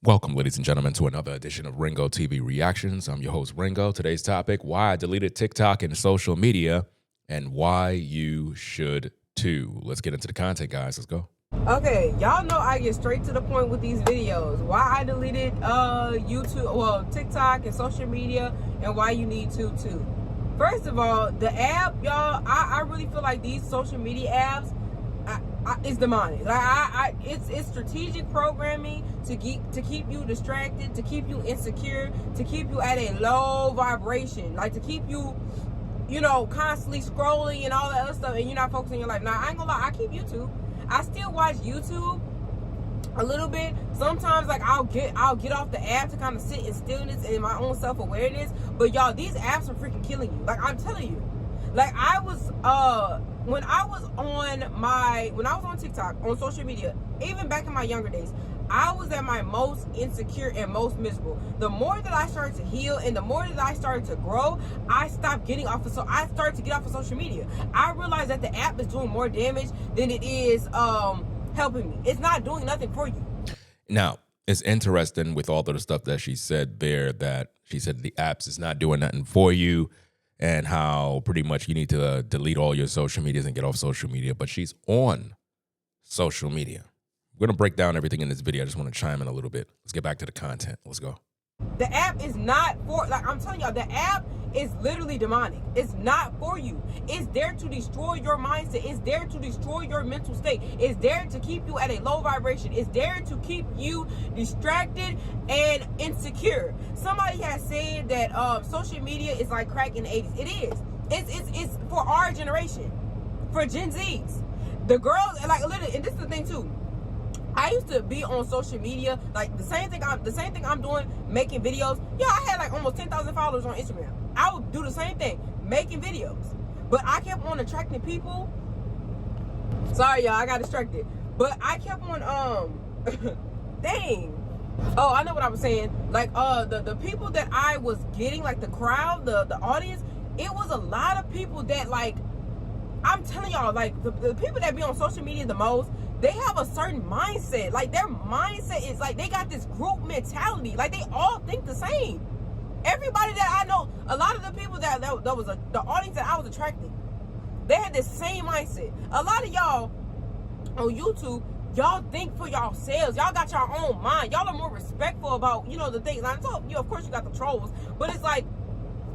Welcome, ladies and gentlemen, to another edition of Ringo TV Reactions. I'm your host, Ringo. Today's topic, why I deleted TikTok and social media and why you should too. Let's get into the content, guys. Let's go. Okay, y'all know I get straight to the point with these videos. Why I deleted TikTok and social media, and why you need to too. First of all, the app, y'all, I really feel like these social media apps, it's demonic. Like it's strategic programming to keep you distracted, to keep you insecure, to keep you at a low vibration, like to keep you, constantly scrolling and all that other stuff, and you're not focusing on your life. Now, I ain't gonna lie, I keep YouTube. I still watch YouTube a little bit. Sometimes, like, I'll get off the app to kind of sit in stillness and in my own self-awareness. But y'all, these apps are freaking killing you. Like, I'm telling you. Like, I was when I was on TikTok, on social media, even back in my younger days, I was at my most insecure and most miserable. The more that I started to heal and the more that I started to grow, I started to get off of social media. I realized that the app is doing more damage than it is helping me. It's not doing nothing for you. Now, it's interesting with all of the stuff that she said there, that she said the apps is not doing nothing for you and how pretty much you need to delete all your social medias and get off social media. But she's on social media. We're going to break down everything in this video. I just want to chime in a little bit. Let's get back to the content. Let's go. The app is not for, like I'm telling y'all, the app is literally demonic. It's not for you. It's there to destroy your mindset. It's there to destroy your mental state. It's there to keep you at a low vibration. It's there to keep you distracted and insecure. Somebody has said that social media is like crack in the 80s. It is. It's for our generation, for Gen Zs. The girls, like, literally, and this is the thing too. I used to be on social media, like the same thing I'm doing, making videos. Yeah, I had like almost 10,000 followers on Instagram. I would do the same thing, making videos. But I kept on attracting people. Sorry, y'all, I got distracted. But I kept on, dang. Oh, I know what I was saying. Like, the people that I was getting, like the crowd, the audience, it was a lot of people that, like, I'm telling y'all, like, the people that be on social media the most, they have a certain mindset. Like, their mindset is like they got this group mentality. Like, they all think the same. Everybody that I know, a lot of the people that was the audience that I was attracting, they had this same mindset. A lot of y'all on YouTube, y'all think for yourselves. Y'all got your own mind. Y'all are more respectful about, the things. I'm talking, of course you got the trolls, but it's like,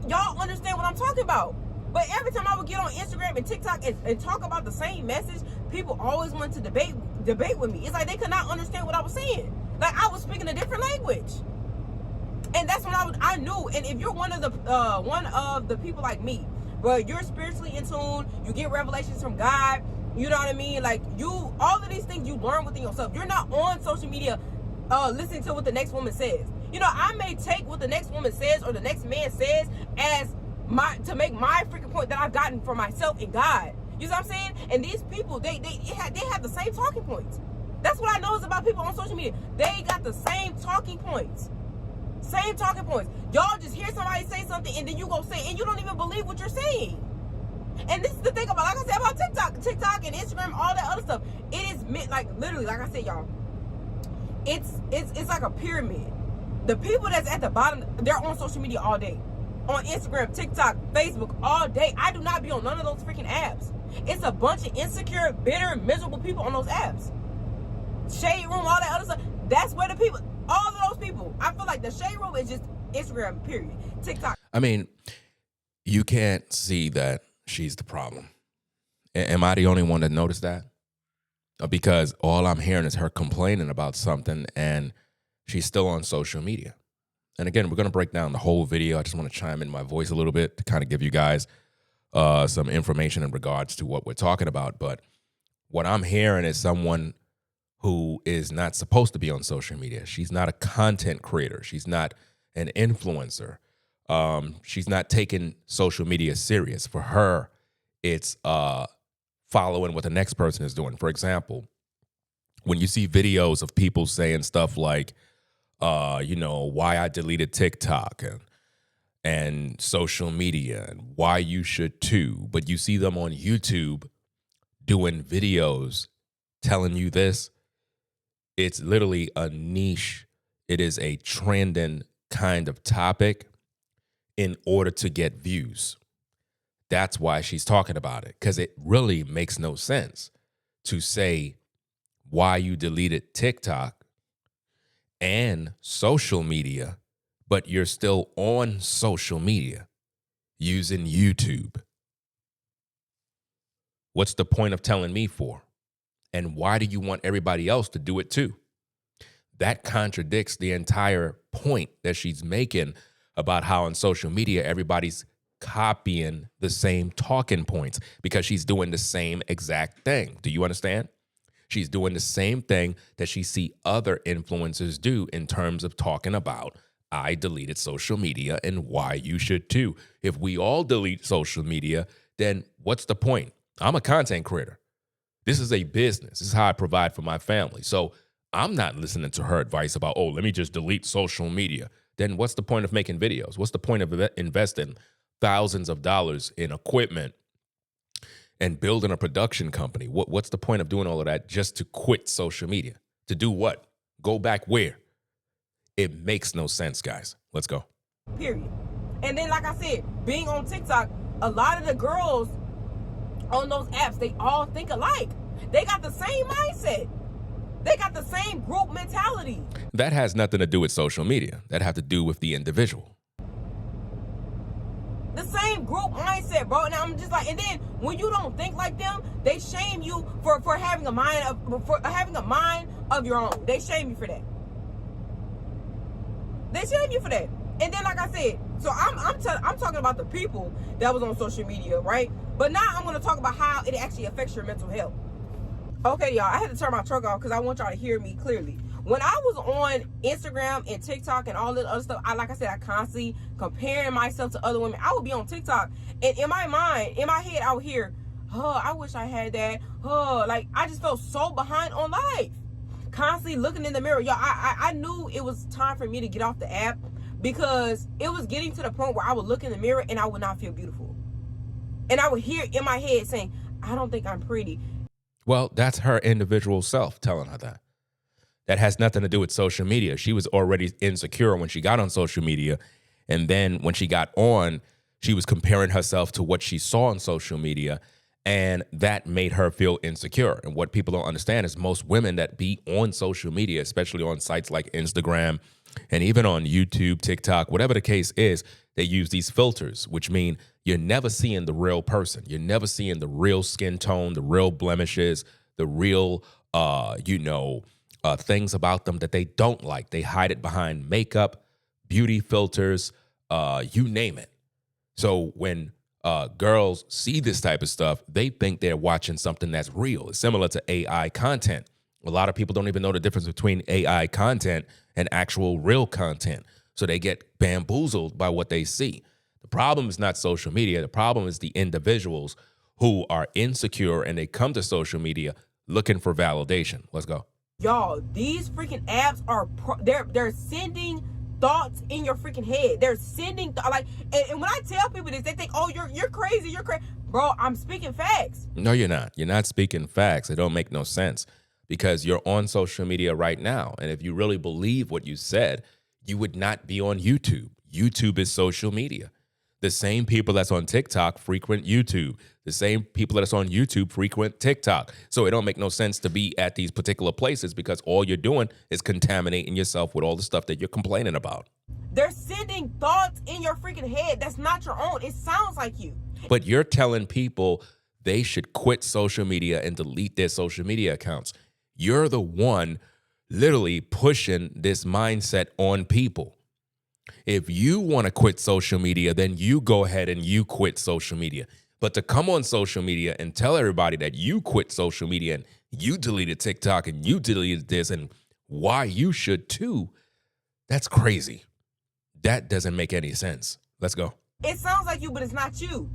y'all understand what I'm talking about. But every time I would get on Instagram and TikTok and talk about the same message, people always wanted to debate with me. It's like they could not understand what I was saying. Like, I was speaking a different language. And that's when I knew. And if you're one of the people like me, where you're spiritually in tune, you get revelations from God, you know what I mean? Like, all of these things you learn within yourself. You're not on social media listening to what the next woman says. I may take what the next woman says or the next man says as to make my freaking point that I've gotten for myself and God. You know what I'm saying? And these people, they have the same talking points. That's what I know is about people on social media. They got the same talking points. Same talking points. Y'all just hear somebody say something and then you go say it and you don't even believe what you're saying. And this is the thing about, like I said, about TikTok and Instagram, all that other stuff. It is meant, like, literally, like I said, y'all, it's like a pyramid. The people that's at the bottom, they're on social media all day. On Instagram, TikTok, Facebook, all day. I do not be on none of those freaking apps. It's a bunch of insecure, bitter, miserable people on those apps. Shade room, all that other stuff. That's where the people, all of those people, I feel like the shade room is just Instagram, period. TikTok. I mean, you can't see that she's the problem. Am I the only one that noticed that? Because all I'm hearing is her complaining about something and she's still on social media. And again, we're going to break down the whole video. I just want to chime in my voice a little bit to kind of give you guys some information in regards to what we're talking about. But what I'm hearing is someone who is not supposed to be on social media. She's not a content creator. She's not an influencer. She's not taking social media serious. For her, it's following what the next person is doing. For example, when you see videos of people saying stuff like, why I deleted TikTok and social media and why you should too, but you see them on YouTube doing videos telling you this, it's literally a niche It is a trending kind of topic in order to get views. That's why she's talking about it, because it really makes no sense to say why you deleted TikTok and social media, but you're still on social media using YouTube. What's the point of telling me for? And why do you want everybody else to do it too? That contradicts the entire point that she's making about how on social media everybody's copying the same talking points because she's doing the same exact thing. Do you understand? She's doing the same thing that she see other influencers do in terms of talking about, I deleted social media and why you should too. If we all delete social media, then what's the point? I'm a content creator. This is a business. This is how I provide for my family. So I'm not listening to her advice about, oh, let me just delete social media. Then what's the point of making videos? What's the point of investing thousands of dollars in equipment and building a production company? What's the point of doing all of that just to quit social media? To do what? Go back where? It makes no sense, guys. Let's go. Period. And then, like I said, being on TikTok, a lot of the girls on those apps, they all think alike. They got the same mindset. They got the same group mentality. That has nothing to do with social media. That have to do with the individual. The same group mindset, bro. And I'm just like, and then when you don't think like them, they shame you for having a mind of your own. They shame you for that. They shame you for that. And then, like I said, so I'm talking about the people that was on social media, right? But now I'm going to talk about how it actually affects your mental health. Okay, y'all, I had to turn my truck off because I want y'all to hear me clearly. When I was on Instagram and TikTok and all this other stuff, I constantly comparing myself to other women. I would be on TikTok, and in my mind, in my head, I would hear, oh, I wish I had that. Oh, like, I just felt so behind on life. Constantly looking in the mirror. Y'all, I knew it was time for me to get off the app because it was getting to the point where I would look in the mirror and I would not feel beautiful. And I would hear in my head saying, I don't think I'm pretty. Well, that's her individual self telling her that. That has nothing to do with social media. She was already insecure when she got on social media. And then when she got on, she was comparing herself to what she saw on social media. And that made her feel insecure. And what people don't understand is most women that be on social media, especially on sites like Instagram and even on YouTube, TikTok, whatever the case is, they use these filters, which mean you're never seeing the real person. You're never seeing the real skin tone, the real blemishes, the real, things about them that they don't like. They hide it behind makeup, beauty filters, you name it. So when girls see this type of stuff, they think they're watching something that's real. It's similar to AI content. A lot of people don't even know the difference between AI content and actual real content. So they get bamboozled by what they see. The problem is not social media. The problem is the individuals who are insecure and they come to social media looking for validation. Let's go. Y'all, these freaking apps are, they're sending thoughts in your freaking head. They're sending, and when I tell people this, they think, oh, you're crazy, you're crazy. Bro, I'm speaking facts. No, you're not. You're not speaking facts. It don't make no sense because you're on social media right now. And if you really believe what you said, you would not be on YouTube. YouTube is social media. The same people that's on TikTok frequent YouTube. The same people that's on YouTube frequent TikTok. So it don't make no sense to be at these particular places because all you're doing is contaminating yourself with all the stuff that you're complaining about. They're sending thoughts in your freaking head that's not your own. It sounds like you. But you're telling people they should quit social media and delete their social media accounts. You're the one literally pushing this mindset on people. If you want to quit social media, then you go ahead and you quit social media. But to come on social media and tell everybody that you quit social media and you deleted TikTok and you deleted this and why you should too, that's crazy. That doesn't make any sense. Let's go. It sounds like you, but it's not you.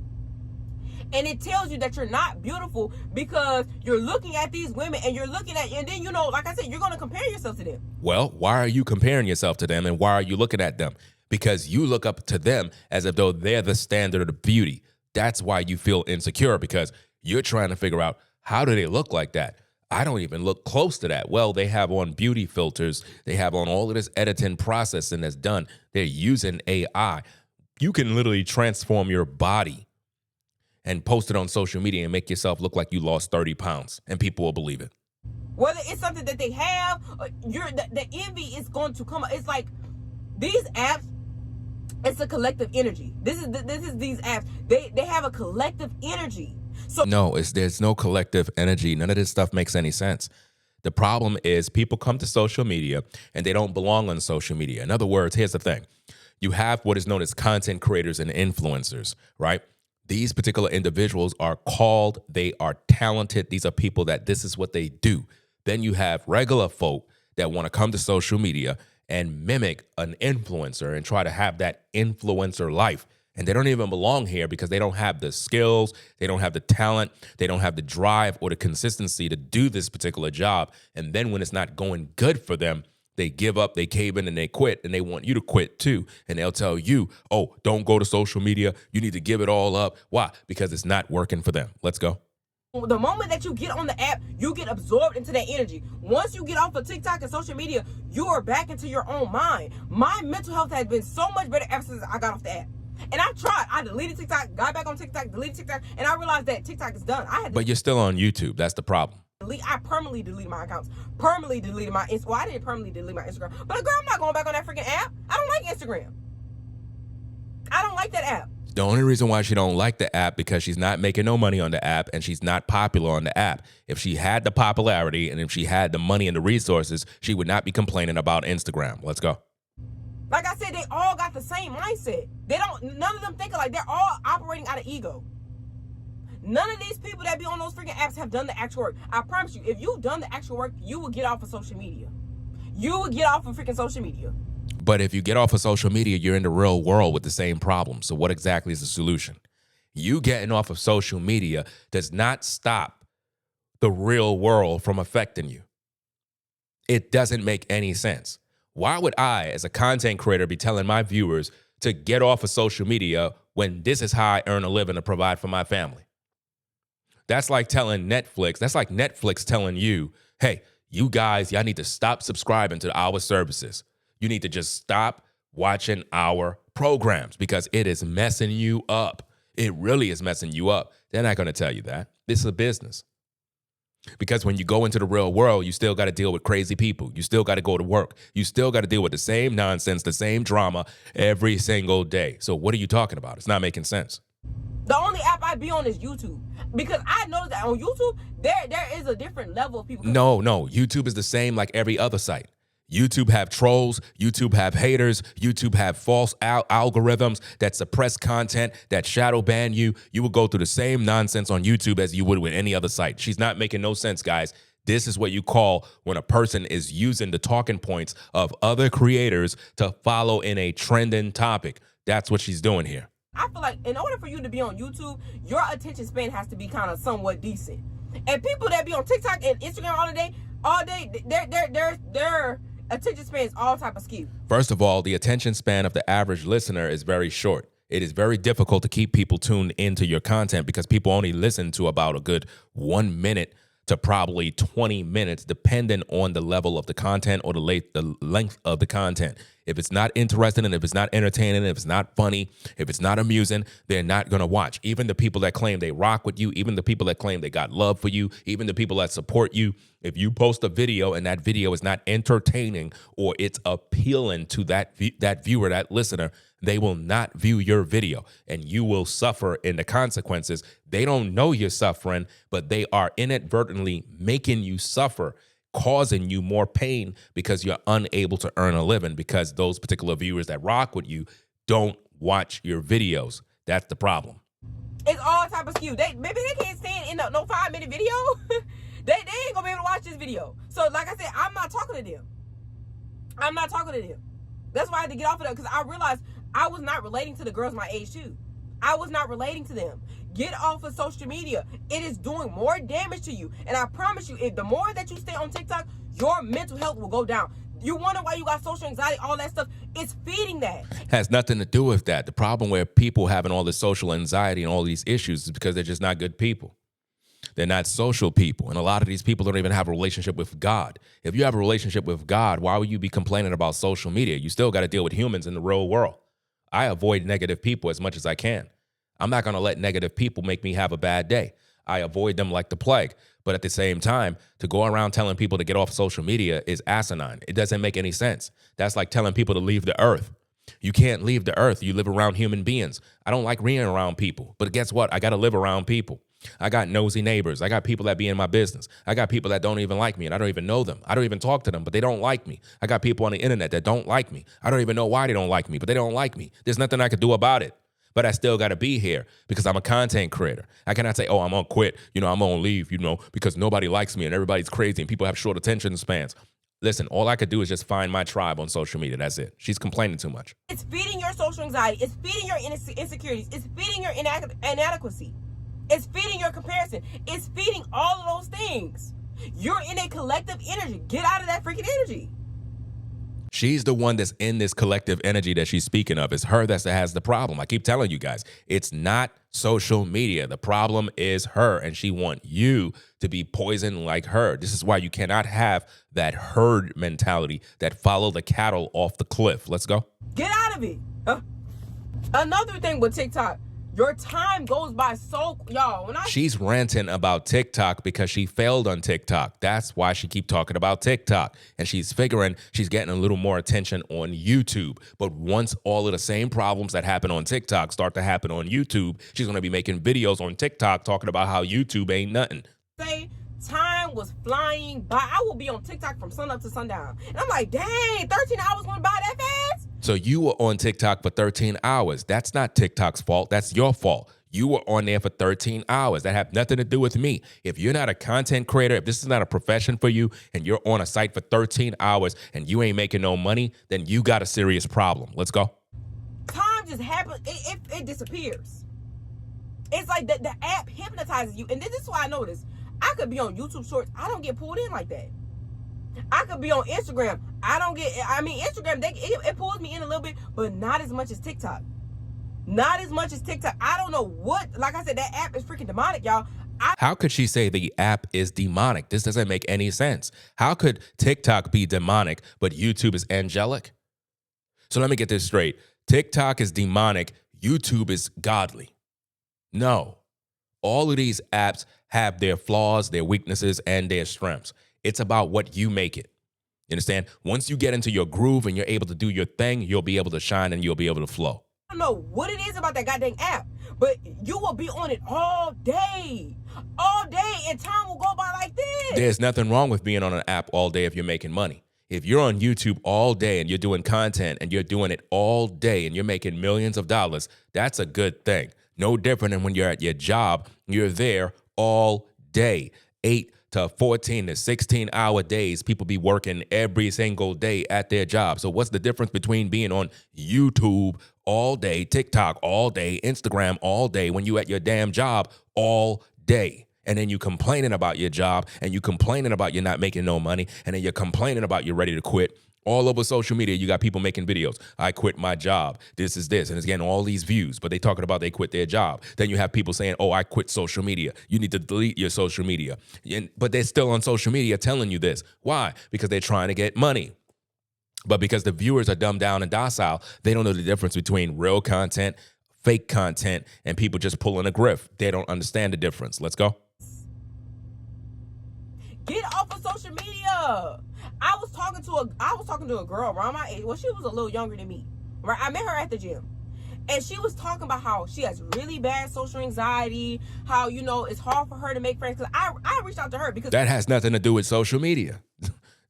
And it tells you that you're not beautiful because you're looking at these women and you're looking at, and then, like I said, you're going to compare yourself to them. Well, why are you comparing yourself to them and why are you looking at them? Because you look up to them as if though they're the standard of beauty. That's why you feel insecure because you're trying to figure out how do they look like that? I don't even look close to that. Well, they have on beauty filters. They have on all of this editing processing that's done. They're using AI. You can literally transform your body and post it on social media and make yourself look like you lost 30 pounds, and people will believe it. Whether it's something that they have, the envy is going to come. It's like these apps. It's a collective energy. This is these apps. They have a collective energy. So no, there's no collective energy. None of this stuff makes any sense. The problem is people come to social media and they don't belong on social media. In other words, here's the thing. You have what is known as content creators and influencers, right? These particular individuals are called, they are talented. These are people that this is what they do. Then you have regular folk that want to come to social media and mimic an influencer and try to have that influencer life. And they don't even belong here because they don't have the skills, they don't have the talent, they don't have the drive or the consistency to do this particular job. And then when it's not going good for them, they give up, they cave in, and they quit, and they want you to quit too. And they'll tell you, oh, don't go to social media. You need to give it all up. Why? Because it's not working for them. Let's go. The moment that you get on the app, you get absorbed into that energy. Once you get off of TikTok and social media, you are back into your own mind. My mental health has been so much better ever since I got off the app. And I've tried. I deleted TikTok, got back on TikTok, deleted TikTok, and I realized that TikTok is done. But you're still on YouTube. That's the problem. I permanently deleted my accounts. Permanently deleted my Instagram. Well, I didn't permanently delete my Instagram. But girl, I'm not going back on that freaking app. I don't like Instagram. I don't like that app. The only reason why she don't like the app because she's not making no money on the app and she's not popular on the app. If she had the popularity and if she had the money and the resources, she would not be complaining about Instagram. Let's go. Like I said, they all got the same mindset. None of them think alike. They're all operating out of ego. None of these people that be on those freaking apps have done the actual work. I promise you, if you've done the actual work, you will get off of social media. You will get off of freaking social media. But if you get off of social media, you're in the real world with the same problem. So what exactly is the solution? You getting off of social media does not stop the real world from affecting you. It doesn't make any sense. Why would I, as a content creator, be telling my viewers to get off of social media when this is how I earn a living to provide for my family? That's like telling Netflix. That's like Netflix telling you, hey, you guys, y'all need to stop subscribing to our services. You need to just stop watching our programs because it is messing you up. It really is messing you up. They're not going to tell you that. This is a business. Because when you go into the real world, you still got to deal with crazy people. You still got to go to work. You still got to deal with the same nonsense, the same drama every single day. So what are you talking about? It's not making sense. The only app I be on is YouTube. Because I noticed that on YouTube, there is a different level of people. No. YouTube is the same like every other site. YouTube have trolls, YouTube have haters, YouTube have false algorithms that suppress content, that shadow ban you. You will go through the same nonsense on YouTube as you would with any other site. She's not making no sense, guys. This is what you call when a person is using the talking points of other creators to follow in a trending topic. That's what she's doing here. I feel like in order for you to be on YouTube, your attention span has to be kind of somewhat decent. And people that be on TikTok and Instagram all day, their attention span is all type of skewed. First of all, the attention span of the average listener is very short. It is very difficult to keep people tuned into your content because people only listen to about a good 1 minute to probably 20 minutes, depending on the level of the content or the length of the content. If it's not interesting and if it's not entertaining, if it's not funny, if it's not amusing, they're not going to watch. Even the people that claim they rock with you, even the people that claim they got love for you, even the people that support you, if you post a video and that video is not entertaining or it's appealing to that viewer, that listener, they will not view your video and you will suffer in the consequences. They don't know you're suffering, but they are inadvertently making you suffer, causing you more pain because you're unable to earn a living because those particular viewers that rock with you don't watch your videos. That's the problem. It's all type of skew. Maybe they can't stand in no 5-minute video. they ain't gonna be able to watch this video. So like I said, I'm not talking to them. That's why I had to get off of that because I realized I was not relating to the girls my age too. I was not relating to them. Get off of social media. It is doing more damage to you. And I promise you, if the more that you stay on TikTok, your mental health will go down. You wonder why you got social anxiety, all that stuff. It's feeding that. Has nothing to do with that. The problem where people having all this social anxiety and all these issues is because they're just not good people. They're not social people. And a lot of these people don't even have a relationship with God. If you have a relationship with God, why would you be complaining about social media? You still got to deal with humans in the real world. I avoid negative people as much as I can. I'm not going to let negative people make me have a bad day. I avoid them like the plague. But at the same time, to go around telling people to get off social media is asinine. It doesn't make any sense. That's like telling people to leave the earth. You can't leave the earth. You live around human beings. I don't like being around people. But guess what? I got to live around people. I got nosy neighbors. I got people that be in my business. I got people that don't even like me, and I don't even know them. I don't even talk to them, but they don't like me. I got people on the internet that don't like me. I don't even know why they don't like me, but they don't like me. There's nothing I could do about it. But I still got to be here because I'm a content creator. I cannot say, oh, I'm going to quit. I'm going to leave, because nobody likes me and everybody's crazy and people have short attention spans. Listen, all I could do is just find my tribe on social media. That's it. She's complaining too much. It's feeding your social anxiety. It's feeding your insecurities. It's feeding your inadequacy. It's feeding your comparison. It's feeding all of those things. You're in a collective energy. Get out of that freaking energy. She's the one that's in this collective energy that she's speaking of. It's her that has the problem. I keep telling you guys, it's not social media. The problem is her, and she wants you to be poisoned like her. This is why you cannot have that herd mentality that follow the cattle off the cliff. Let's go. Get out of it. Another thing with TikTok, your time goes by so, y'all. She's ranting about TikTok because she failed on TikTok. That's why she keep talking about TikTok. And she's figuring she's getting a little more attention on YouTube. But once all of the same problems that happen on TikTok start to happen on YouTube, she's going to be making videos on TikTok talking about how YouTube ain't nothing. Say time was flying by. I will be on TikTok from sun up to sundown. And I'm like, dang, 13 hours went by that fast? So you were on TikTok for 13 hours. That's not TikTok's fault. That's your fault. You were on there for 13 hours. That have nothing to do with me. If you're not a content creator, if this is not a profession for you, and you're on a site for 13 hours and you ain't making no money, then you got a serious problem. Let's go. Time just happens. It disappears. It's like the app hypnotizes you. And this is why I know this. I could be on YouTube Shorts. I don't get pulled in like that. I could be on Instagram. Instagram, it pulls me in a little bit, but not as much as TikTok. Not as much as TikTok. I don't know what, like I said, that app is freaking demonic, y'all. How could she say the app is demonic? This doesn't make any sense. How could TikTok be demonic, but YouTube is angelic? So let me get this straight. TikTok is demonic. YouTube is godly. No. All of these apps have their flaws, their weaknesses, and their strengths. It's about what you make it. You understand? Once you get into your groove and you're able to do your thing, you'll be able to shine and you'll be able to flow. I don't know what it is about that goddamn app, but you will be on it all day, and time will go by like this. There's nothing wrong with being on an app all day if you're making money. If you're on YouTube all day and you're doing content and you're doing it all day and you're making millions of dollars, that's a good thing. No different than when you're at your job, you're there all day, 8 to 14 to 16-hour days. People be working every single day at their job. So what's the difference between being on YouTube all day, TikTok all day, Instagram all day, when you at your damn job all day? And then you complaining about your job, and you complaining about you're not making no money, and then you're complaining about you're ready to quit. All over social media, you got people making videos. I quit my job. This is this. And it's getting all these views, but they talking about they quit their job. Then you have people saying, oh, I quit social media. You need to delete your social media. But they're still on social media telling you this. Why? Because they're trying to get money. But because the viewers are dumbed down and docile, they don't know the difference between real content, fake content, and people just pulling a grift. They don't understand the difference. Let's go. Get off of social media. I was talking to a girl around my age. Well, she was a little younger than me. Right? I met her at the gym. And she was talking about how she has really bad social anxiety, how, it's hard for her to make friends. Because I reached out to her because... That has nothing to do with social media.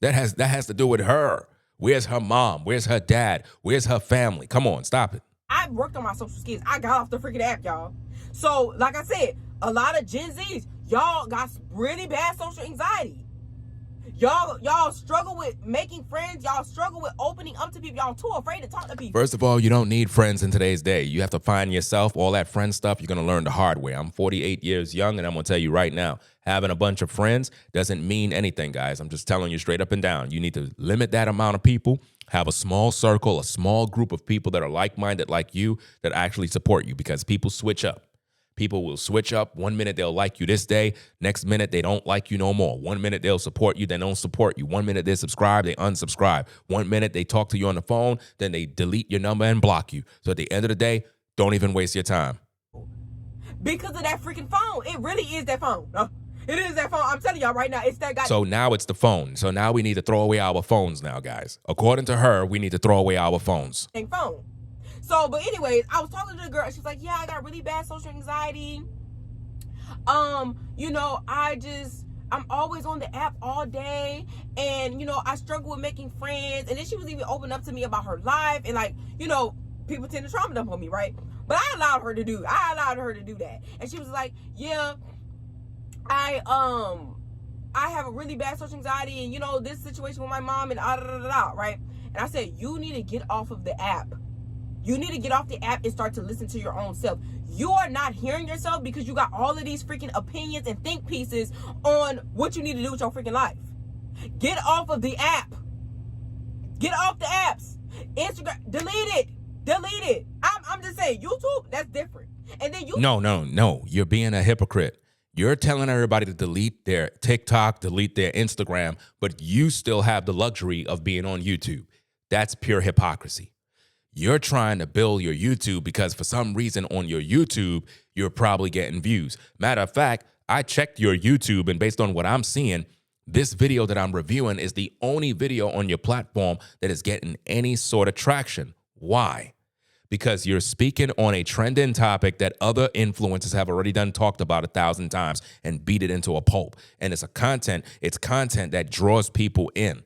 That has to do with her. Where's her mom? Where's her dad? Where's her family? Come on, stop it. I worked on my social skills. I got off the freaking app, y'all. So, like I said, a lot of Gen Zs, y'all got really bad social anxiety. Y'all struggle with making friends. Y'all struggle with opening up to people. Y'all too afraid to talk to people. First of all, you don't need friends in today's day. You have to find yourself. All that friend stuff, you're going to learn the hard way. I'm 48 years young, and I'm going to tell you right now, having a bunch of friends doesn't mean anything, guys. I'm just telling you straight up and down. You need to limit that amount of people. Have a small circle, a small group of people that are like-minded like you that actually support you, because people switch up. People will switch up. One minute they'll like you this day. Next minute they don't like you no more. One minute they'll support you, then don't support you. One minute they subscribe, they unsubscribe. One minute they talk to you on the phone, then they delete your number and block you. So at the end of the day, don't even waste your time. Because of that freaking phone. It really is that phone. It is that phone. I'm telling y'all right now, it's that guy. So now it's the phone. So now we need to throw away our phones now, guys. According to her, we need to throw away our phones. Phone. So, but anyways, I was talking to the girl. And she's like, yeah, I got really bad social anxiety. You know, I'm always on the app all day. And, you know, I struggle with making friends. And then she was even open up to me about her life. And like, you know, people tend to trauma dump on me, right? But I allowed her to do that. And she was like, yeah, I have a really bad social anxiety, and you know, this situation with my mom and right? And I said, you need to get off of the app. You need to get off the app and start to listen to your own self. You are not hearing yourself because you got all of these freaking opinions and think pieces on what you need to do with your freaking life. Get off of the app. Get off the apps. Instagram, delete it. I'm just saying, YouTube, that's different. And then No. You're being a hypocrite. You're telling everybody to delete their TikTok, delete their Instagram, but you still have the luxury of being on YouTube. That's pure hypocrisy. You're trying to build your YouTube because for some reason on your YouTube, you're probably getting views. Matter of fact, I checked your YouTube, and based on what I'm seeing, this video that I'm reviewing is the only video on your platform that is getting any sort of traction. Why? Because you're speaking on a trending topic that other influencers have already talked about 1,000 times and beat it into a pulp. And it's content that draws people in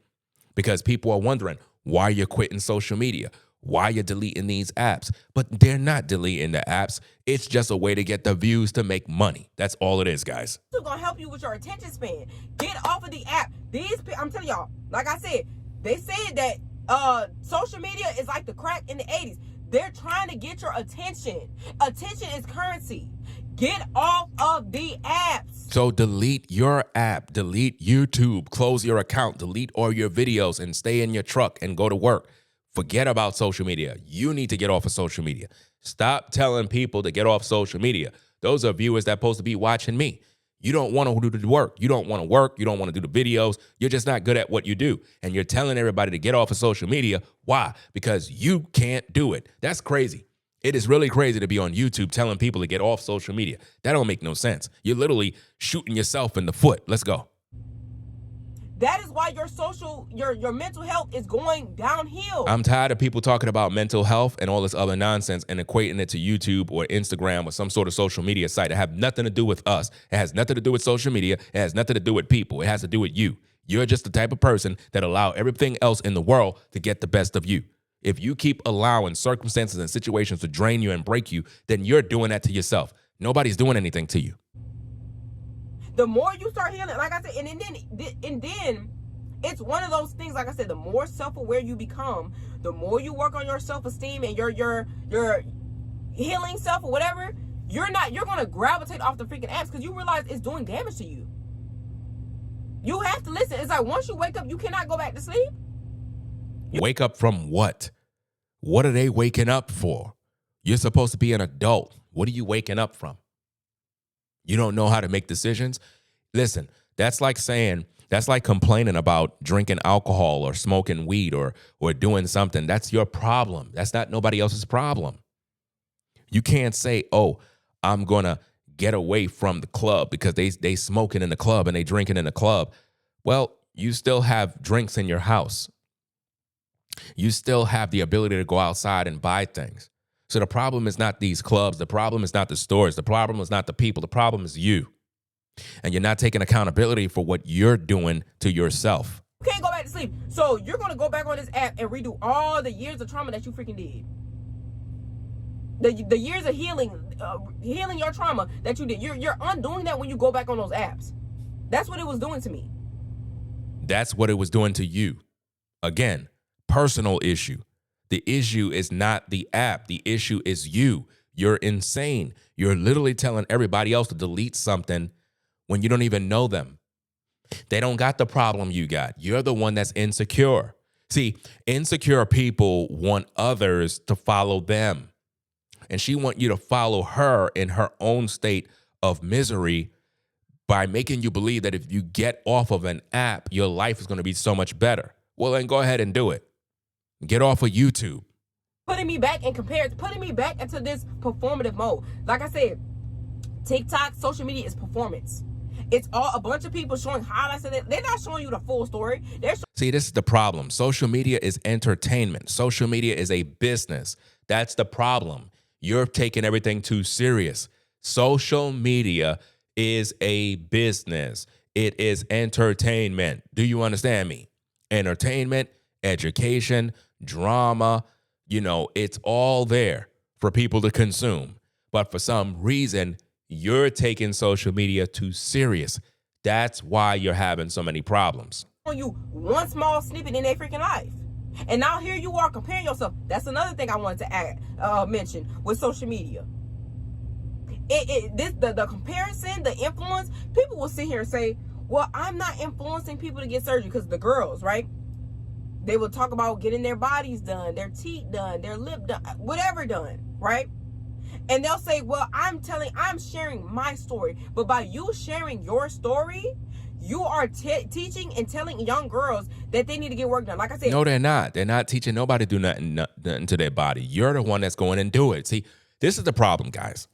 because people are wondering why you're quitting social media, why you're deleting these apps. But they're not deleting the apps. It's just a way to get the views to make money. That's all it is, guys. It's going to help you with your attention span. Get off of the app. I'm telling y'all, like I said, they said that social media is like the crack in the 80s. They're trying to get your attention. Attention is currency. Get off of the apps. So delete your app, delete YouTube, close your account, delete all your videos and stay in your truck and go to work. Forget about social media. You need to get off of social media. Stop telling people to get off social media. Those are viewers that are supposed to be watching me. You don't want to do the work. You don't want to work. You don't want to do the videos. You're just not good at what you do. And you're telling everybody to get off of social media. Why? Because you can't do it. That's crazy. It is really crazy to be on YouTube telling people to get off social media. That don't make no sense. You're literally shooting yourself in the foot. Let's go. That is why your mental health is going downhill. I'm tired of people talking about mental health and all this other nonsense and equating it to YouTube or Instagram or some sort of social media site that have nothing to do with us. It has nothing to do with social media. It has nothing to do with people. It has to do with you. You're just the type of person that allow everything else in the world to get the best of you. If you keep allowing circumstances and situations to drain you and break you, then you're doing that to yourself. Nobody's doing anything to you. The more you start healing, like I said, and then it's one of those things, like I said, the more self-aware you become, the more you work on your self-esteem and your healing self or whatever, you're going to gravitate off the freaking apps because you realize it's doing damage to you. You have to listen. It's like once you wake up, you cannot go back to sleep. Wake up from what? What are they waking up for? You're supposed to be an adult. What are you waking up from? You don't know how to make decisions? Listen, that's like complaining about drinking alcohol or smoking weed or doing something. That's your problem. That's not nobody else's problem. You can't say, oh, I'm going to get away from the club because they smoking in the club and they drinking in the club. Well, you still have drinks in your house. You still have the ability to go outside and buy things. So the problem is not these clubs. The problem is not the stores. The problem is not the people. The problem is you. And you're not taking accountability for what you're doing to yourself. You can't go back to sleep. So you're going to go back on this app and redo all the years of trauma that you freaking did. The years of healing your trauma that you did. You're undoing that when you go back on those apps. That's what it was doing to me. That's what it was doing to you. Again, personal issue. The issue is not the app. The issue is you. You're insane. You're literally telling everybody else to delete something when you don't even know them. They don't got the problem you got. You're the one that's insecure. See, insecure people want others to follow them. and she want you to follow her in her own state of misery by making you believe that if you get off of an app, your life is going to be so much better. Well, then go ahead and do it. Get off of YouTube. Putting me back putting me back into this performative mode. Like I said, TikTok, social media is performance. It's all a bunch of people showing highlights of it. They're not showing you the full story. See, this is the problem. Social media is entertainment. Social media is a business. That's the problem. You're taking everything too serious. Social media is a business. It is entertainment. Do you understand me? Entertainment, education, drama, it's all there for people to consume. But for some reason, you're taking social media too serious. That's why you're having so many problems. You one small snippet in their freaking life. And now here you are comparing yourself. That's another thing I wanted to mention with social media. The comparison, the influence, people will sit here and say, well, I'm not influencing people to get surgery, because the girls, right? They will talk about getting their bodies done, their teeth done, their lip done, whatever done, right? And they'll say, well, I'm sharing my story. But by you sharing your story, you are teaching and telling young girls that they need to get work done. Like I said. No, they're not. They're not teaching nobody to do nothing to their body. You're the one that's going and do it. See, this is the problem, guys.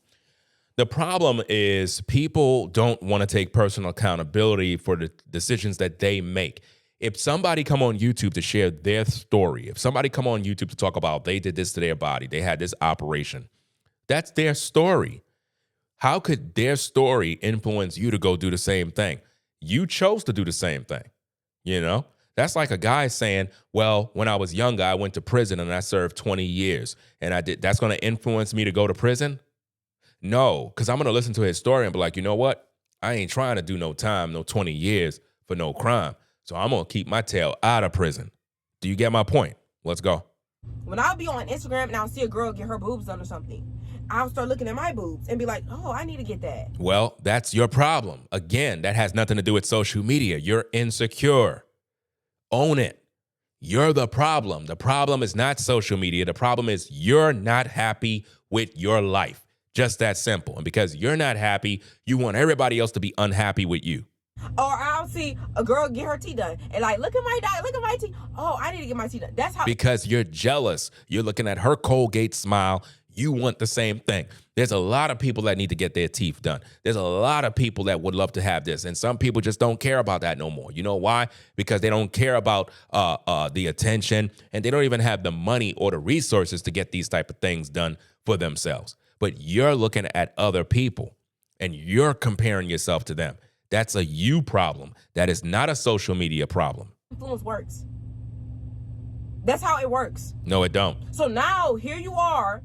The problem is people don't want to take personal accountability for the decisions that they make. If somebody come on YouTube to share their story, if somebody come on YouTube to talk about they did this to their body, they had this operation, that's their story. How could their story influence you to go do the same thing? You chose to do the same thing. That's like a guy saying, well, when I was younger, I went to prison and I served 20 years. And that's going to influence me to go to prison? No, because I'm going to listen to his story and be like, you know what? I ain't trying to do no time, no 20 years for no crime. So I'm going to keep my tail out of prison. Do you get my point? Let's go. When I'll be on Instagram and I'll see a girl get her boobs done or something, I'll start looking at my boobs and be like, oh, I need to get that. Well, that's your problem. Again, that has nothing to do with social media. You're insecure. Own it. You're the problem. The problem is not social media. The problem is you're not happy with your life. Just that simple. And because you're not happy, you want everybody else to be unhappy with you. Or I'll see a girl get her teeth done and like, look at my teeth. Oh, I need to get my teeth done. That's how. Because you're jealous. You're looking at her Colgate smile. You want the same thing. There's a lot of people that need to get their teeth done. There's a lot of people that would love to have this. And some people just don't care about that no more. You know why? Because they don't care about the attention, and they don't even have the money or the resources to get these type of things done for themselves. But you're looking at other people and you're comparing yourself to them. That's a you problem. That is not a social media problem. Influence works. That's how it works. No, it don't. So now here you are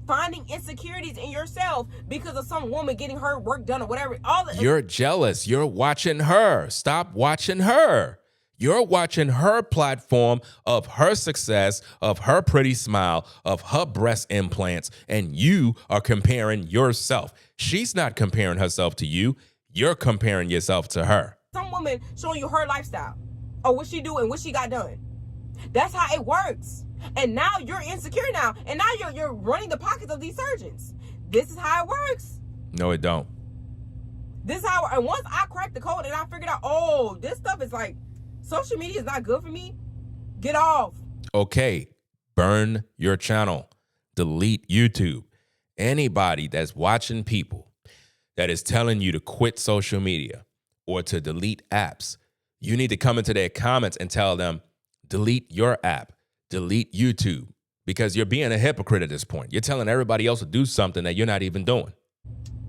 finding insecurities in yourself because of some woman getting her work done or whatever. You're jealous. You're watching her. Stop watching her. You're watching her platform of her success, of her pretty smile, of her breast implants, and you are comparing yourself. She's not comparing herself to you. You're comparing yourself to her. Some woman showing you her lifestyle or what she do and what she got done. That's how it works. And now you're insecure now. And now you're running the pockets of these surgeons. This is how it works. No, it don't. This is how, and once I cracked the code and I figured out, oh, this stuff is like, social media is not good for me. Get off. Okay. Burn your channel. Delete YouTube. Anybody that's watching people that is telling you to quit social media or to delete apps, you need to come into their comments and tell them, delete your app, delete YouTube, because you're being a hypocrite at this point. You're telling everybody else to do something that you're not even doing.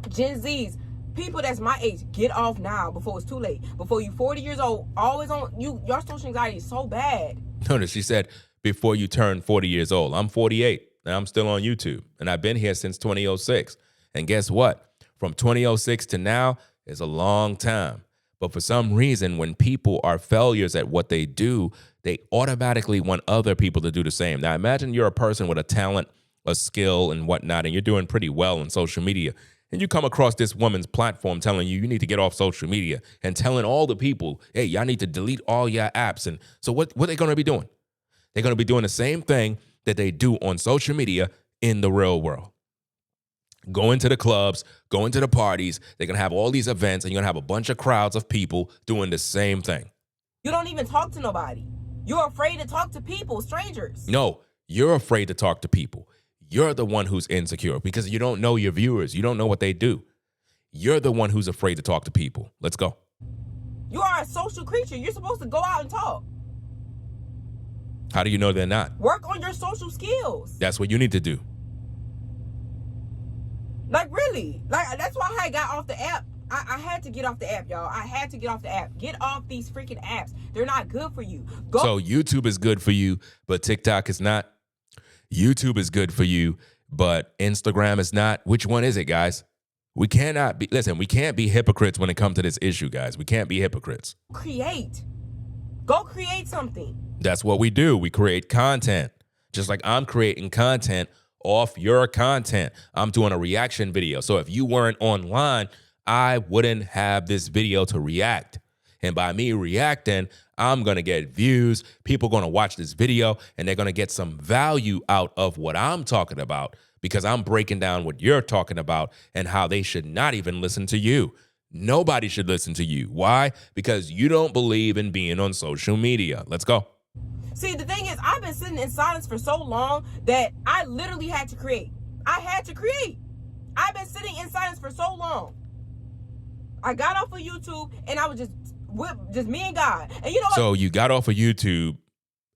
Gen Zs, people that's my age, get off now before it's too late. Before you 40 years old, always on you. Your social anxiety is so bad. Notice she said before you turn 40 years old. I'm 48 and I'm still on YouTube, and I've been here since 2006. And guess what? From 2006 to now is a long time. But for some reason, when people are failures at what they do, they automatically want other people to do the same. Now, imagine you're a person with a talent, a skill, and whatnot, and you're doing pretty well on social media. And you come across this woman's platform telling you need to get off social media and telling all the people, hey, y'all need to delete all your apps. And so what are they going to be doing? They're going to be doing the same thing that they do on social media in the real world. Going to the clubs, going to the parties. They're going to have all these events, and you're going to have a bunch of crowds of people doing the same thing. You don't even talk to nobody. You're afraid to talk to people, strangers. No, you're afraid to talk to people. You're the one who's insecure because you don't know your viewers. You don't know what they do. You're the one who's afraid to talk to people. Let's go. You are a social creature. You're supposed to go out and talk. How do you know they're not? Work on your social skills. That's what you need to do. Like, really. Like, that's why I got off the app. I had to get off the app, y'all. I had to get off the app. Get off these freaking apps. They're not good for you. So YouTube is good for you, but TikTok is not. YouTube is good for you, but Instagram is not. Which one is it, guys? We can't be hypocrites when it comes to this issue, guys. We can't be hypocrites. Go create something. That's what we do. We create content. Just like I'm creating content off your content. I'm doing a reaction video. So if you weren't online, I wouldn't have this video to react. And by me reacting, I'm going to get views. People are going to watch this video, and they're going to get some value out of what I'm talking about because I'm breaking down what you're talking about and how they should not even listen to you. Nobody should listen to you. Why? Because you don't believe in being on social media. Let's go. See, the thing is, I've been sitting in silence for so long that I literally had to create. I've been sitting in silence for so long. I got off of YouTube and I was just me and God. And you know what? So you got off of YouTube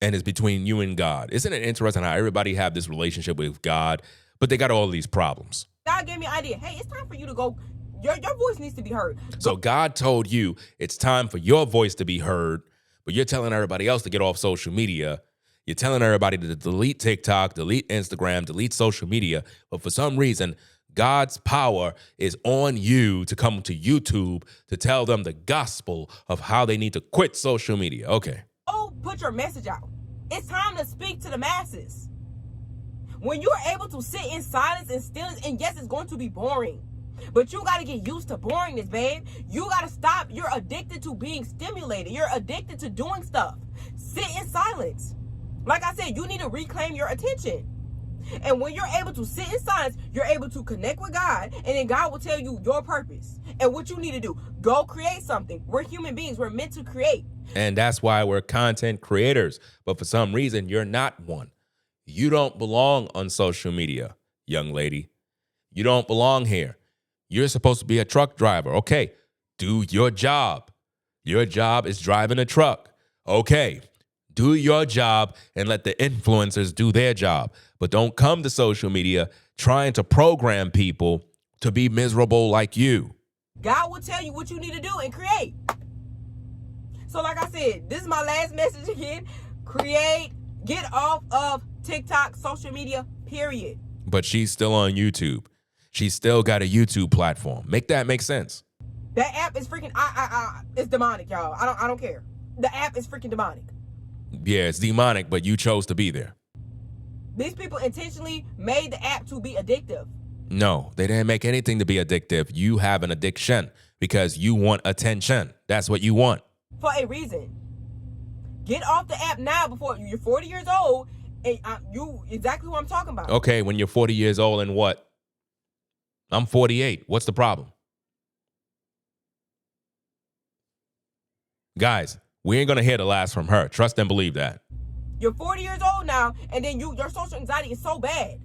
and it's between you and God. Isn't it interesting how everybody have this relationship with God, but they got all these problems? God gave me an idea. Hey, it's time for you to go. Your voice needs to be heard. So God told you it's time for your voice to be heard, but you're telling everybody else to get off social media. You're telling everybody to delete TikTok, delete Instagram, delete social media. But for some reason, God's power is on you to come to YouTube to tell them the gospel of how they need to quit social media. Okay. Oh, put your message out. It's time to speak to the masses. When you're able to sit in silence and stillness, and yes, it's going to be boring, but you got to get used to boringness, babe. You got to stop. You're addicted to being stimulated. You're addicted to doing stuff. Sit in silence. Like I said, you need to reclaim your attention. And when you're able to sit in silence, you're able to connect with God, and then God will tell you your purpose and what you need to do. Go create something. We're human beings. We're meant to create. And that's why we're content creators. But for some reason, you're not one. You don't belong on social media, young lady. You don't belong here. You're supposed to be a truck driver. Okay, do your job. Your job is driving a truck. Okay, do your job and let the influencers do their job. But don't come to social media trying to program people to be miserable like you. God will tell you what you need to do and create. So like I said, this is my last message again. Create, get off of TikTok, social media, period. But she's still on YouTube. She's still got a YouTube platform. Make that make sense. That app is freaking, it's demonic, y'all. I don't care. The app is freaking demonic. Yeah, it's demonic, but you chose to be there. These people intentionally made the app to be addictive. No, they didn't make anything to be addictive. You have an addiction because you want attention. That's what you want. For a reason. Get off the app now before you're 40 years old, and you exactly what I'm talking about. Okay, when you're 40 years old and what? I'm 48. What's the problem? Guys, we ain't going to hear the last from her. Trust and believe that. You're 40 years old now, and then your social anxiety is so bad.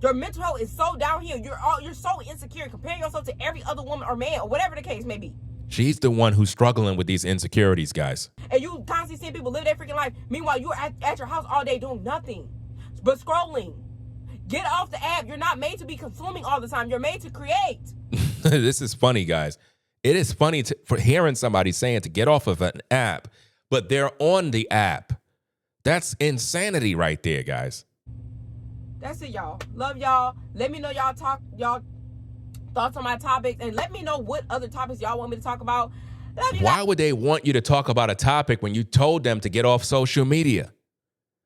Your mental health is so downhill. You're so insecure, comparing yourself to every other woman or man or whatever the case may be. She's the one who's struggling with these insecurities, guys. And you constantly seeing people live their freaking life. Meanwhile, you're at your house all day doing nothing but scrolling. Get off the app. You're not made to be consuming all the time. You're made to create. This is funny, guys. It is funny for hearing somebody saying to get off of an app, but they're on the app. That's insanity right there, guys. That's it, y'all. Love y'all. Let me know y'all thoughts on my topics, and let me know what other topics y'all want me to talk about. Why would they want you to talk about a topic when you told them to get off social media?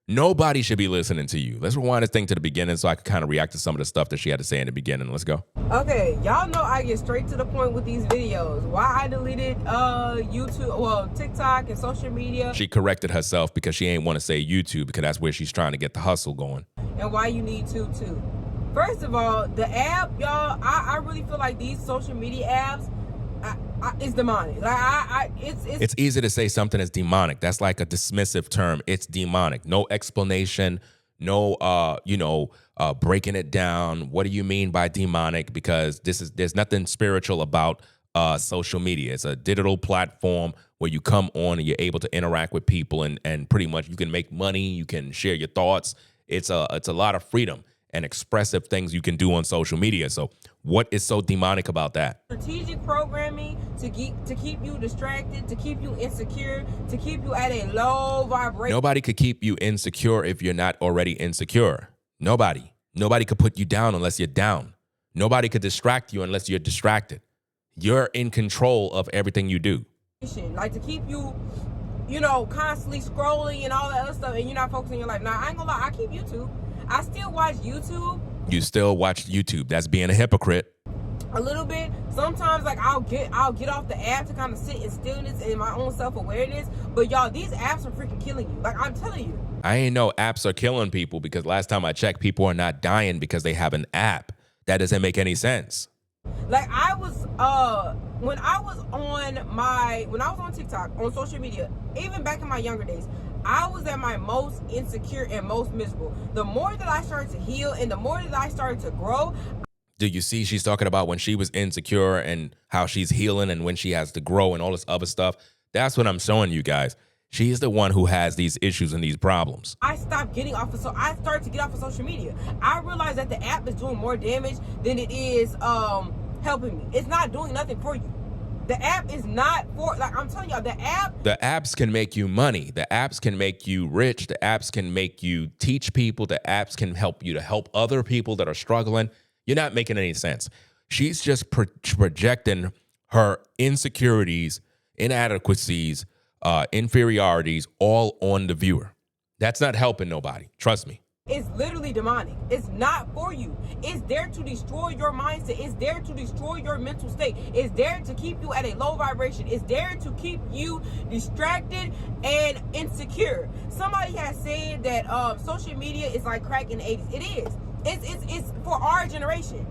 Nobody should be listening to you. Let's rewind this thing to the beginning so I can kind of react to some of the stuff that she had to say in the beginning. Let's go. Okay, y'all know I get straight to the point with these videos. Why I deleted TikTok and social media. She corrected herself because she ain't want to say YouTube because that's where she's trying to get the hustle going. And why you need to too. First of all, the app, y'all, I really feel like these social media apps, it's demonic. Like it's easy to say something is demonic. That's like a dismissive term. It's demonic. No explanation. No, breaking it down. What do you mean by demonic? Because there's nothing spiritual about social media. It's a digital platform where you come on and you're able to interact with people and pretty much you can make money. You can share your thoughts. It's a lot of freedom and expressive things you can do on social media. So what is so demonic about that? Strategic programming to keep you distracted, to keep you insecure, to keep you at a low vibration. Nobody could keep you insecure if you're not already insecure. Nobody could put you down unless you're down. Nobody could distract you unless you're distracted. You're in control of everything you do. Like to keep you, constantly scrolling and all that other stuff, and you're not focusing on your life. Now, I ain't gonna lie, I keep YouTube. I still watch YouTube. You still watch YouTube. That's being a hypocrite. A little bit. Sometimes, like, I'll get off the app to kind of sit in stillness and my own self-awareness. But y'all, these apps are freaking killing you. Like, I'm telling you. I ain't know apps are killing people because last time I checked, people are not dying because they have an app. That doesn't make any sense. Like I was when I was on TikTok, on social media, even back in my younger days, I was at my most insecure and most miserable. The more that I started to heal and the more that I started to grow. Do you see she's talking about when she was insecure and how she's healing and when she has to grow and all this other stuff? That's what I'm showing you guys. She's the one who has these issues and these problems. I started to get off of social media. I realized that the app is doing more damage than it is helping me. It's not doing nothing for you. The app is not for, like I'm telling y'all, the apps can make you money. The apps can make you rich. The apps can make you teach people. The apps can help you to help other people that are struggling. You're not making any sense. She's just projecting her insecurities, inadequacies, inferiorities all on the viewer. That's not helping nobody. Trust me. It's literally demonic. It's not for you. It's there to destroy your mindset. It's there to destroy your mental state. It's there to keep you at a low vibration. It's there to keep you distracted and insecure. Somebody has said that social media is like crack in the 80s. It is. It's for our generation,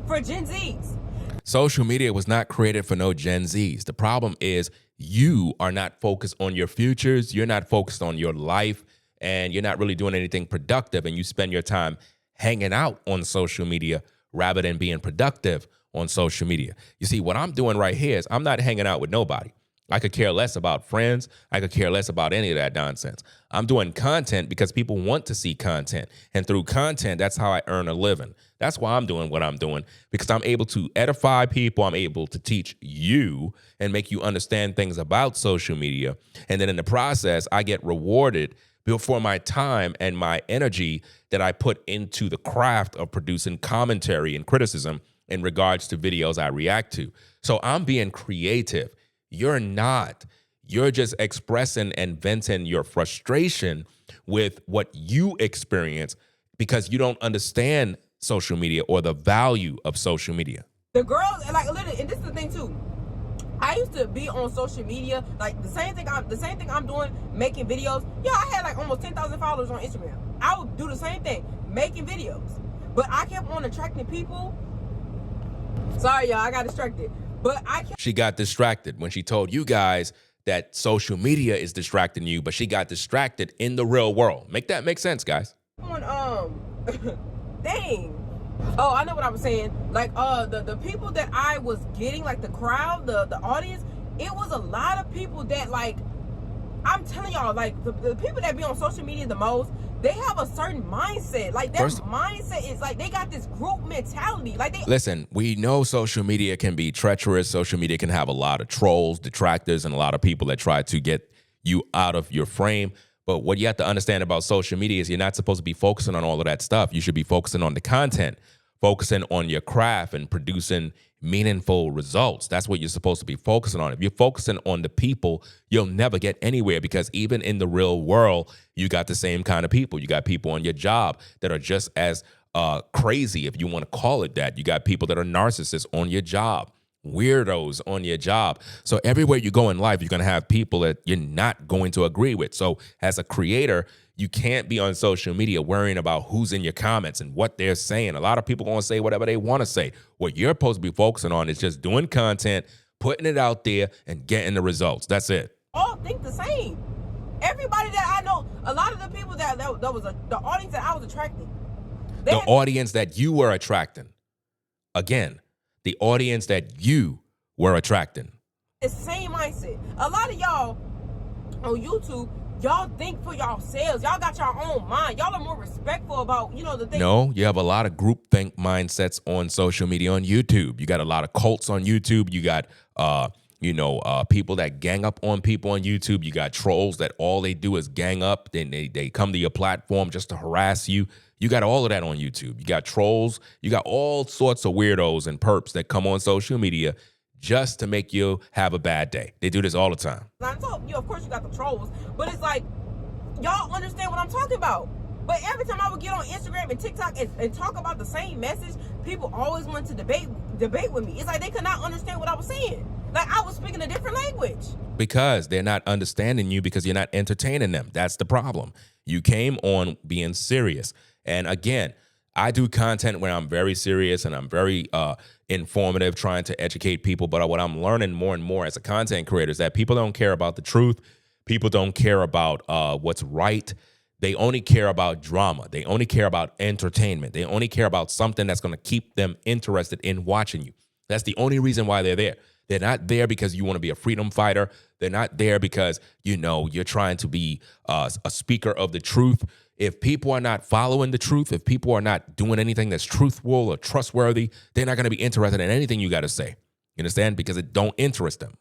for Gen Zs. Social media was not created for no Gen Zs. The problem is you are not focused on your futures. You're not focused on your life. And you're not really doing anything productive, and you spend your time hanging out on social media rather than being productive on social media. You see, what I'm doing right here is I'm not hanging out with nobody. I could care less about friends. I could care less about any of that nonsense. I'm doing content because people want to see content. And through content, that's how I earn a living. That's why I'm doing what I'm doing, because I'm able to edify people. I'm able to teach you and make you understand things about social media. And then in the process, I get rewarded for my time and my energy that I put into the craft of producing commentary and criticism in regards to videos I react to. So I'm being creative. You're not. You're just expressing and venting your frustration with what you experience because you don't understand social media or the value of social media. The girls, like, literally, and this is the thing too. I used to be on social media, like the same thing I'm doing, making videos. Yeah, I had like almost 10,000 followers on Instagram. I would do the same thing, making videos. But I kept on attracting people. Sorry, y'all, I got distracted. But she got distracted when she told you guys that social media is distracting you, but she got distracted in the real world. Make that make sense, guys. Dang. Oh, I know what I was saying. Like, the people that I was getting, like the crowd, the audience, it was a lot of people that, like, I'm telling y'all, like, the people that be on social media the most, they have a certain mindset. Like, their mindset is, like, they got this group mentality. Like, Listen, we know social media can be treacherous. Social media can have a lot of trolls, detractors, and a lot of people that try to get you out of your frame. But what you have to understand about social media is you're not supposed to be focusing on all of that stuff. You should be focusing on the content, focusing on your craft and producing meaningful results. That's what you're supposed to be focusing on. If you're focusing on the people, you'll never get anywhere, because even in the real world, you got the same kind of people. You got people on your job that are just as crazy, if you want to call it that. You got people that are narcissists on your job, weirdos on your job. So everywhere you go in life, you're going to have people that you're not going to agree with. So as a creator, You can't be on social media worrying about who's in your comments and what they're saying. A lot of people going to say whatever they want to say. What you're supposed to be focusing on is just doing content, putting it out there, and getting the results. That's it. All think the same. Everybody that I know, a lot of the people that was the audience that I was attracting. The audience that you were attracting. Again, the audience that you were attracting. The same mindset. A lot of y'all on YouTube, y'all think for yourselves. Y'all got your own mind. Y'all are more respectful about, the things. No, you have a lot of groupthink mindsets on social media on YouTube. You got a lot of cults on YouTube. You got, people that gang up on people on YouTube. You got trolls that all they do is gang up. Then they come to your platform just to harass you. You got all of that on YouTube. You got trolls. You got all sorts of weirdos and perps that come on social media just to make you have a bad day. They do this all the time. So, of course you got the trolls, but it's like, y'all understand what I'm talking about. But every time I would get on Instagram and TikTok and talk about the same message, people always wanted to debate with me. It's like they could not understand what I was saying. Like I was speaking a different language. Because they're not understanding you because you're not entertaining them. That's the problem. You came on being serious. And again, I do content where I'm very serious and I'm very informative, trying to educate people. But what I'm learning more and more as a content creator is that people don't care about the truth. People don't care about what's right. They only care about drama. They only care about entertainment. They only care about something that's going to keep them interested in watching you. That's the only reason why they're there. They're not there because you want to be a freedom fighter. They're not there because, you're trying to be a speaker of the truth. If people are not following the truth, if people are not doing anything that's truthful or trustworthy, they're not going to be interested in anything you got to say. You understand? Because it don't interest them.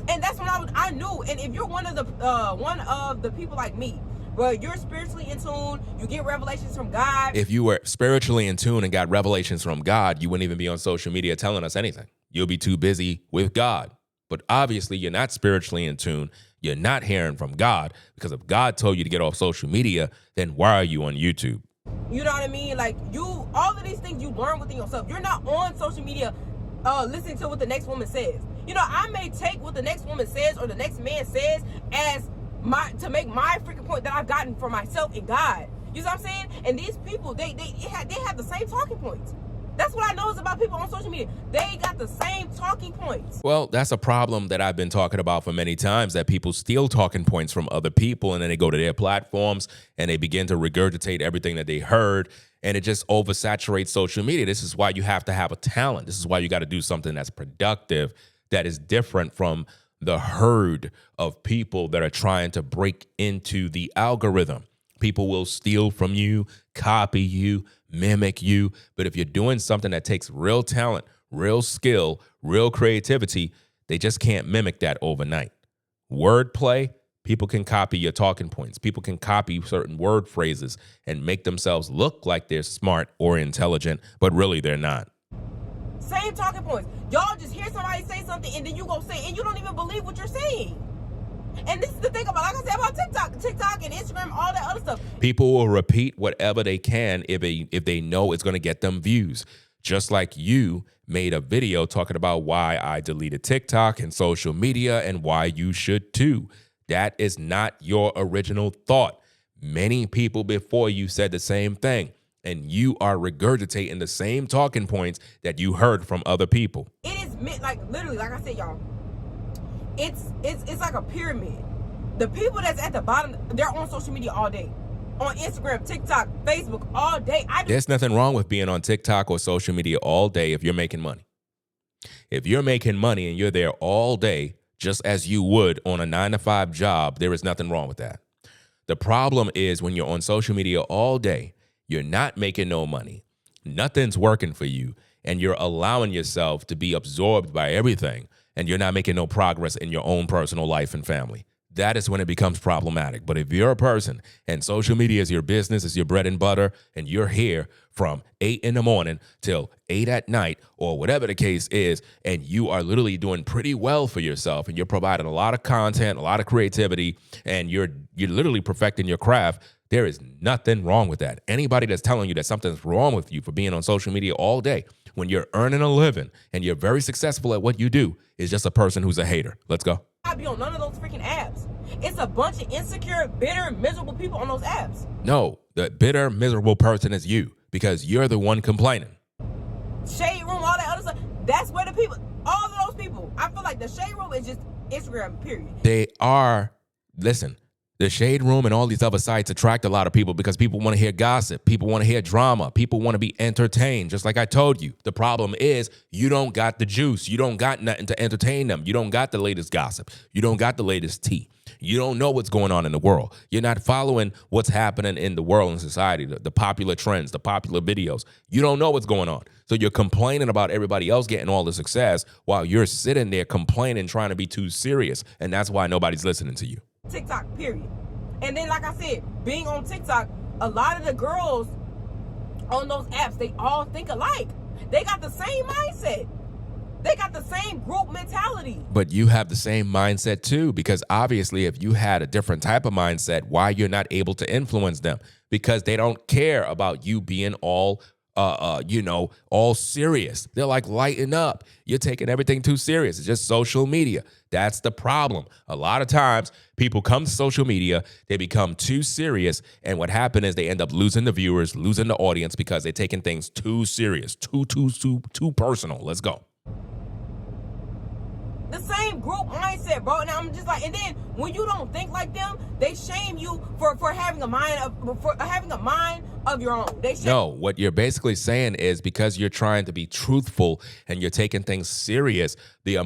And that's when I knew. And if you're one of the people like me, where you're spiritually in tune, you get revelations from God. If you were spiritually in tune and got revelations from God, you wouldn't even be on social media telling us anything. You'll be too busy with God. But obviously, you're not spiritually in tune. You're not hearing from God, because if God told you to get off social media, then why are you on YouTube? You know what I mean? Like all of these things you learn within yourself. You're not on social media listening to what the next woman says. I may take what the next woman says or the next man says as to make my freaking point that I've gotten for myself and God. You know what I'm saying? And these people, they have the same talking points. That's what I know is about people on social media. They got the same talking points. Well, that's a problem that I've been talking about for many times, that people steal talking points from other people, and then they go to their platforms and they begin to regurgitate everything that they heard, and it just oversaturates social media. This is why you have to have a talent. This is why you got to do something that's productive, that is different from the herd of people that are trying to break into the algorithm. People will steal from you, copy you, mimic you. But if you're doing something that takes real talent, real skill, real creativity, they just can't mimic that overnight. Wordplay, people can copy your talking points. People can copy certain word phrases and make themselves look like they're smart or intelligent, but really they're not. Same talking points. Y'all just hear somebody say something and then you go say, and you don't even believe what you're saying. And this is the thing about, like I said, about TikTok and Instagram, all that other stuff. People will repeat whatever they can if they know it's going to get them views. Just like you made a video talking about why I deleted TikTok and social media and why you should too. That is not your original thought. Many people before you said the same thing, and you are regurgitating the same talking points that you heard from other people. It is meant, like literally, like I said, y'all. It's like a pyramid. The people that's at the bottom, they're on social media all day. On Instagram, TikTok, Facebook, all day. There's nothing wrong with being on TikTok or social media all day if you're making money. If you're making money and you're there all day, just as you would on a 9-to-5 job, there is nothing wrong with that. The problem is when you're on social media all day, you're not making no money, nothing's working for you, and you're allowing yourself to be absorbed by everything, and you're not making no progress in your own personal life and family. That is when it becomes problematic. But if you're a person and social media is your business, is your bread and butter, and you're here from 8 in the morning till 8 at night or whatever the case is, and you are literally doing pretty well for yourself and you're providing a lot of content, a lot of creativity, and you're literally perfecting your craft, there is nothing wrong with that. Anybody that's telling you that something's wrong with you for being on social media all day when you're earning a living and you're very successful at what you do is just a person who's a hater. Let's go. I be on none of those freaking apps. It's a bunch of insecure, bitter, miserable people on those apps. No, the bitter, miserable person is you because you're the one complaining. Shade room, all that other stuff. That's where the people, all of those people, I feel like the shade room is just Instagram, period. They are, listen, the shade room and all these other sites attract a lot of people because people want to hear gossip. People want to hear drama. People want to be entertained. Just like I told you, the problem is you don't got the juice. You don't got nothing to entertain them. You don't got the latest gossip. You don't got the latest tea. You don't know what's going on in the world. You're not following what's happening in the world and society, the popular trends, the popular videos. You don't know what's going on. So you're complaining about everybody else getting all the success while you're sitting there complaining, trying to be too serious. And that's why nobody's listening to you. TikTok, period. And then, like I said, being on TikTok, a lot of the girls on those apps, they all think alike. They got the same mindset. They got the same group mentality. But you have the same mindset too, because obviously if you had a different type of mindset, why you're not able to influence them? Because they don't care about you being all all serious. They're like, lighten up. You're taking everything too serious. It's just social media. That's the problem. A lot of times people come to social media, they become too serious. And what happens is they end up losing the viewers, losing the audience because they're taking things too serious, too personal. Let's go. The same group mindset, bro. And I'm just like, and then when you don't think like them, they shame you for having a mind of your own. No, what you're basically saying is because you're trying to be truthful and you're taking things serious, the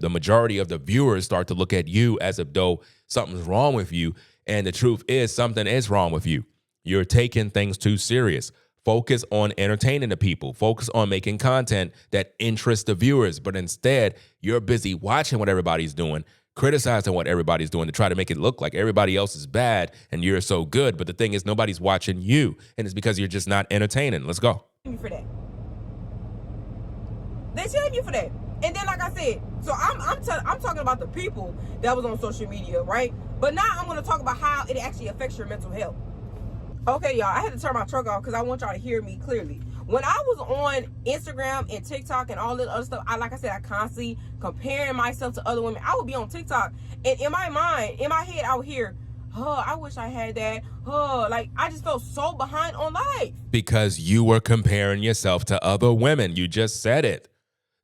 majority of the viewers start to look at you as if though something's wrong with you. And the truth is something is wrong with you. You're taking things too serious. Focus on entertaining the people. Focus on making content that interests the viewers. But instead, you're busy watching what everybody's doing, criticizing what everybody's doing to try to make it look like everybody else is bad and you're so good. But the thing is, nobody's watching you. And it's because you're just not entertaining. Let's go. For that. They shame you for that. And then, like I said, so I'm talking about the people that was on social media, right? But now I'm going to talk about how it actually affects your mental health. Okay, y'all, I had to turn my truck off because I want y'all to hear me clearly. When I was on Instagram and TikTok and all this other stuff, I constantly comparing myself to other women. I would be on TikTok, and in my mind, in my head, I would hear, oh, I wish I had that. Oh, like, I just felt so behind on life. Because you were comparing yourself to other women. You just said it.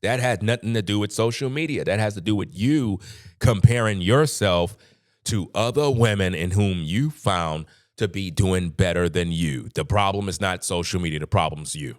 That had nothing to do with social media. That has to do with you comparing yourself to other women in whom you found to be doing better than you. The problem is not social media. The problem's you.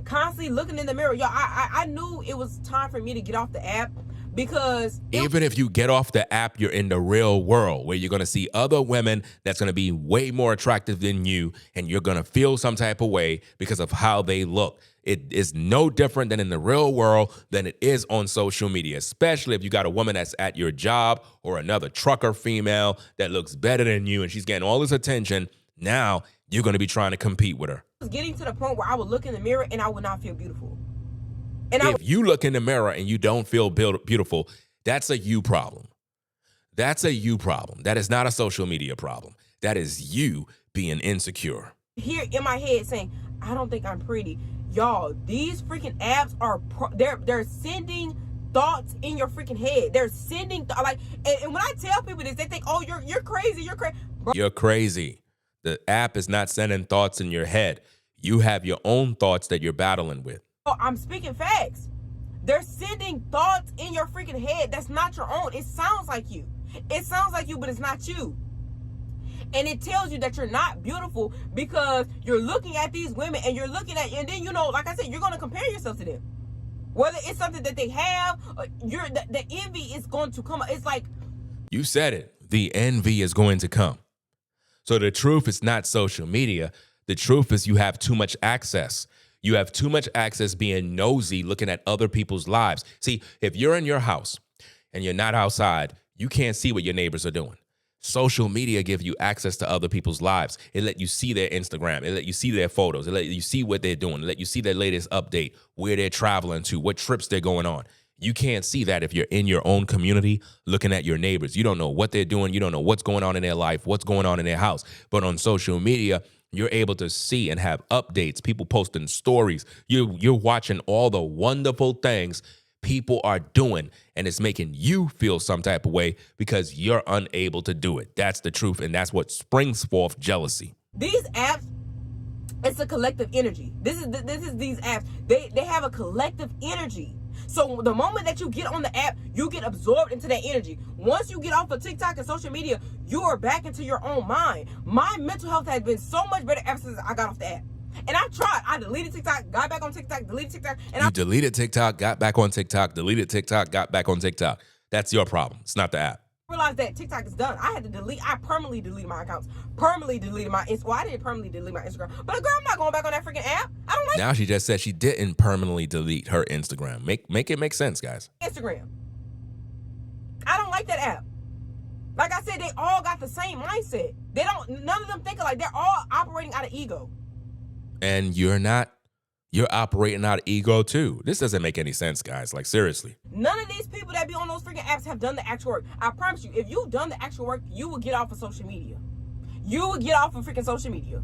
Constantly looking in the mirror. Y'all, I knew it was time for me to get off the app because even if you get off the app, you're in the real world where you're going to see other women that's going to be way more attractive than you, and you're going to feel some type of way because of how they look. It is no different than in the real world than it is on social media, especially if you got a woman that's at your job or another trucker female that looks better than you and she's getting all this attention. Now you're going to be trying to compete with her. I was getting to the point where I would look in the mirror and I would not feel beautiful. And if you look in the mirror and you don't feel beautiful, that's a you problem. That's a you problem. That is not a social media problem. That is you being insecure. Here in my head saying, I don't think I'm pretty. Y'all, these freaking apps are they're sending thoughts in your freaking head. They're sending and when I tell people this, they think, oh, you're crazy. You're crazy. You're crazy. The app is not sending thoughts in your head. You have your own thoughts that you're battling with. Oh, I'm speaking facts. They're sending thoughts in your freaking head that's not your own. It sounds like you. It sounds like you, but it's not you. And it tells you that you're not beautiful because you're looking at these women and you're looking at, and then, like I said, you're going to compare yourself to them. Whether it's something that they have, the envy is going to come. It's like, you said it. The envy is going to come. So the truth is not social media. The truth is you have too much access. You have too much access being nosy, looking at other people's lives. See, if you're in your house and you're not outside, you can't see what your neighbors are doing. Social media give you access to other people's lives. It let you see their Instagram. It let you see their photos. It let you see what they're doing. It let you see their latest update, where they're traveling to, what trips they're going on. You can't see that if you're in your own community looking at your neighbors. You don't know what they're doing. You don't know what's going on in their life, what's going on in their house. But on social media, you're able to see and have updates, people posting stories. You're watching all the wonderful things people are doing, and it's making you feel some type of way because you're unable to do it. That's the truth, and that's what springs forth jealousy. These apps, it's a collective energy. This is these apps. They have a collective energy. So the moment that you get on the app, you get absorbed into that energy. Once you get off of TikTok and social media, you are back into your own mind. My mental health has been so much better ever since I got off the app. And I tried. I deleted TikTok, got back on TikTok, deleted TikTok. And you deleted TikTok, got back on TikTok, deleted TikTok, got back on TikTok. That's your problem. It's not the app. Realized that TikTok is done. I permanently deleted my accounts. Permanently deleted my Instagram. Well, I didn't permanently delete my Instagram. But girl, I'm not going back on that freaking app. I don't like Now she just said she didn't permanently delete her Instagram. Make it make sense, guys. Instagram. I don't like that app. Like I said, they all got the same mindset. None of them think alike. They're all operating out of ego. And you're not. You're operating out of ego too. This doesn't make any sense, guys. Like, seriously. None of these people that be on those freaking apps have done the actual work. I promise you, if you've done the actual work, you will get off of social media. You will get off of freaking social media.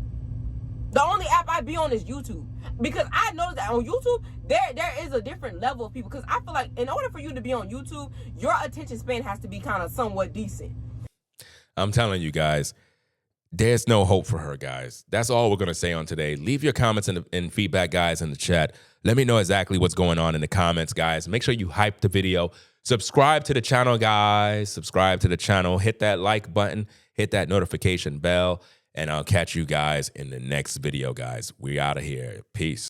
The only app I be on is YouTube. Because I noticed that on YouTube, there is a different level of people. Because I feel like in order for you to be on YouTube, your attention span has to be kind of somewhat decent. I'm telling you guys, there's no hope for her, guys. That's all we're going to say on today. Leave your comments and feedback, guys, in the chat. Let me know exactly what's going on in the comments, guys. Make sure you hype the video. Subscribe to the channel, guys. Subscribe to the channel. Hit that like button. Hit that notification bell. And I'll catch you guys in the next video, guys. We out of here. Peace.